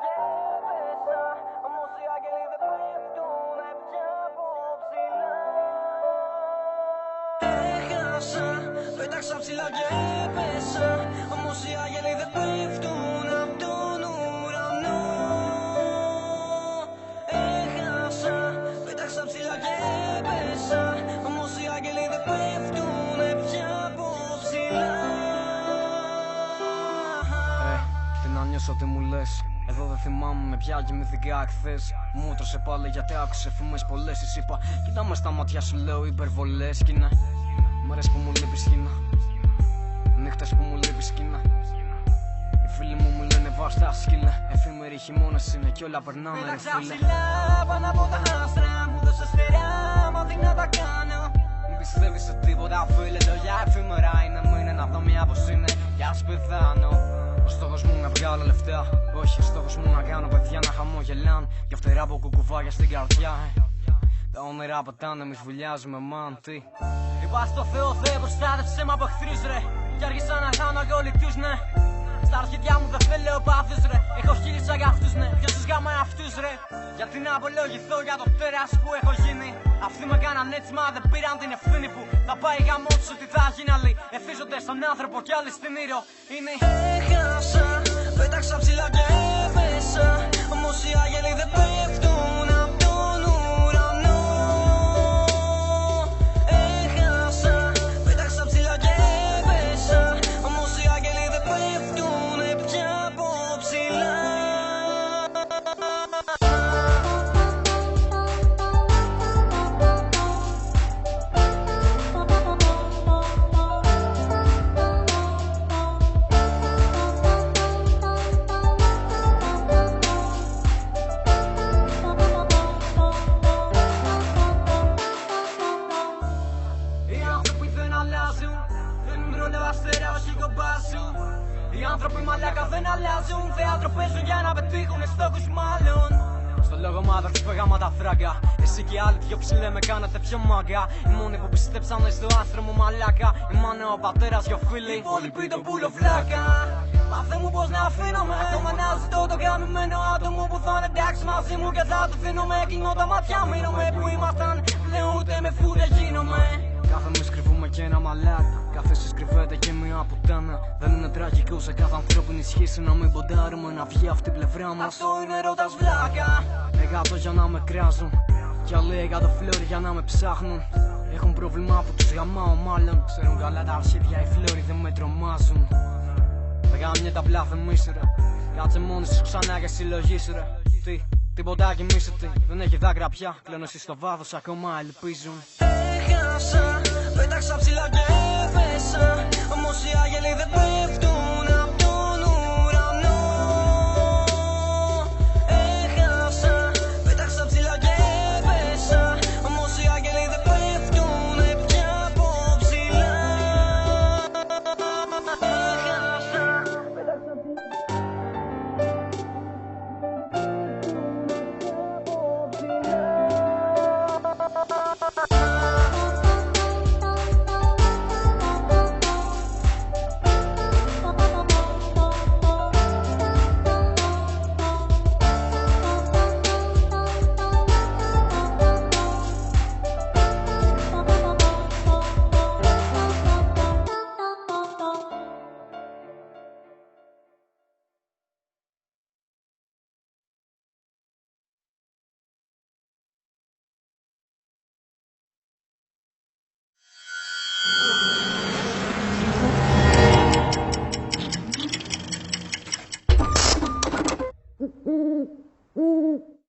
και έπεσα. Όμως οι άγγελοι δεν πέφτουνε πια από ψηλά. Έχασα, πέταξα ψηλά και έπεσα. Όμως οι άγγελοι δεν πέφτουν απ' τον ουρανό. Έχασα, πέταξα ψηλά και έπεσα. Όμως οι άγγελοι δεν πέφτουνε πια από ψηλά. Τι να νιώσω τι μου λες. Εδώ δεν θυμάμαι με ποια κοιμηθήκα χθες. Μου έτρωσε πάλι γιατί άκουσε φήμες πολλές. Της είπα κοίτα με στα μάτια σου λέω υπερβολές. Κι είναι μέρες που μου λείπεις χίνα, νύχτες που μου λείπεις σκίνα. Οι φίλοι μου λένε βάστα σκύλε. Εφήμεροι χειμώνες είναι κι όλα περνάνε ρε φίλε. Πέταξα ψηλά πάνω από τα άστρα. Μου δώσε στεριά, μα τι να τα κάνω. Μην πιστεύεις σε τίποτα φίλε. Λόγια εφήμερα είναι. Μου είναι να δω μια πως είναι κι ας πεθάνω. Ο στόχος μου να βγάλω λεφτά. Όχι, ο στόχος μου να κάνω παιδιά να χαμογελάν. Για φτερά από κουκουβάγια στην καρδιά. Τα όνειρα πατάνε, εμείς βουλιάζουμε μαν. Τι είπα στο Θεό, Θεέ προστάτεψε με από εχθρούς ρε. Κι άρχισα να χάνω και όλοι τους ναι. Στα αρχίδια μου δεν θέλω πάθους ρε. Έχω χίλια για αυτούς ναι. Ποιος τους γάμα αυτούς ρε. Γιατί να απολογηθώ για το τέρας που έχω γίνει. Αυτοί με κάναν έτσι μα δεν πήραν την ευθύνη που θα πάει γαμό τους ότι θα γίνει άλλοι. Εθίζονται στον άνθρωπο κι άλλοι στην ήρωο είναι. Έχασα, πέταξα ψηλά και έπεσα. Όμως οι άγγελοι δεν πέφτουν απ' τον ουρανό. Έχασα, πέταξα ψηλά και έπεσα. Όμως οι άγγελοι δεν πέφτουν πια από ψηλά. Οι άνθρωποι μαλάκα δεν αλλάζουν. Θέατρο παίζουν για να πετύχουν στόχους μάλλον. στο λόγο μάδερ του πέγαμα τα φράγκα. Εσύ και άλλοι δυο ψηλέ με κάνατε πιο μάγκα. Οι μόνοι που πιστέψανε στο άστρο μου μαλάκα. Η μάνα, ο πατέρας, δυο φίλοι. Οι υπόλοιποι το πουλο βλάκα. Μάθε μου πως να αφήνομαι. Ακόμα να ζητώ το γαμημένο άτομο που θα είναι εντάξει μαζί μου και θα του φύνομαι. Κλείνω τα μάτια μείνομαι που ήμασταν. Πλέον ούτε με φου δεν γίνομαι. Κάθε μες κρυβούμε και ένα μαλάκα. Κάθε εσείς κρυβέται και μια πουτάνα. Δεν είναι τραγικό σε κάθε ανθρώπινη σχέση να μην ποντάρουμε να βγει αυτή η πλευρά μας. Αυτό είναι ρώτας βλάκα. 100 για να με κράζουν κι άλλοι 100 φλόροι για να με ψάχνουν. Έχουν πρόβλημα που τους γαμάω μάλλον. Ξέρουν καλά τα αρχίδια, οι φλόροι δεν με τρομάζουν. Δεν γάμια τα πλά δεν μίσουρα. Κάτσε μόνοι σου ξανά και συλλογήσου ρε. Τίποτα κοιμήσετε, δεν έχει δάκρυα πια. Κλαίνω εσύ στο βάθος ακόμα ελπίζουν. Έχασα, πέταξα ψηλά και έπεσα. Όμως οι άγγελοι δεν πέφτουν απ' τον ουρανό. Έχασα, πέταξα ψηλά και έπεσα. Όμως οι άγγελοι δεν πέφτουν πια από ψηλά. Έχασα, πέταξα ψηλά. Mm-hmm.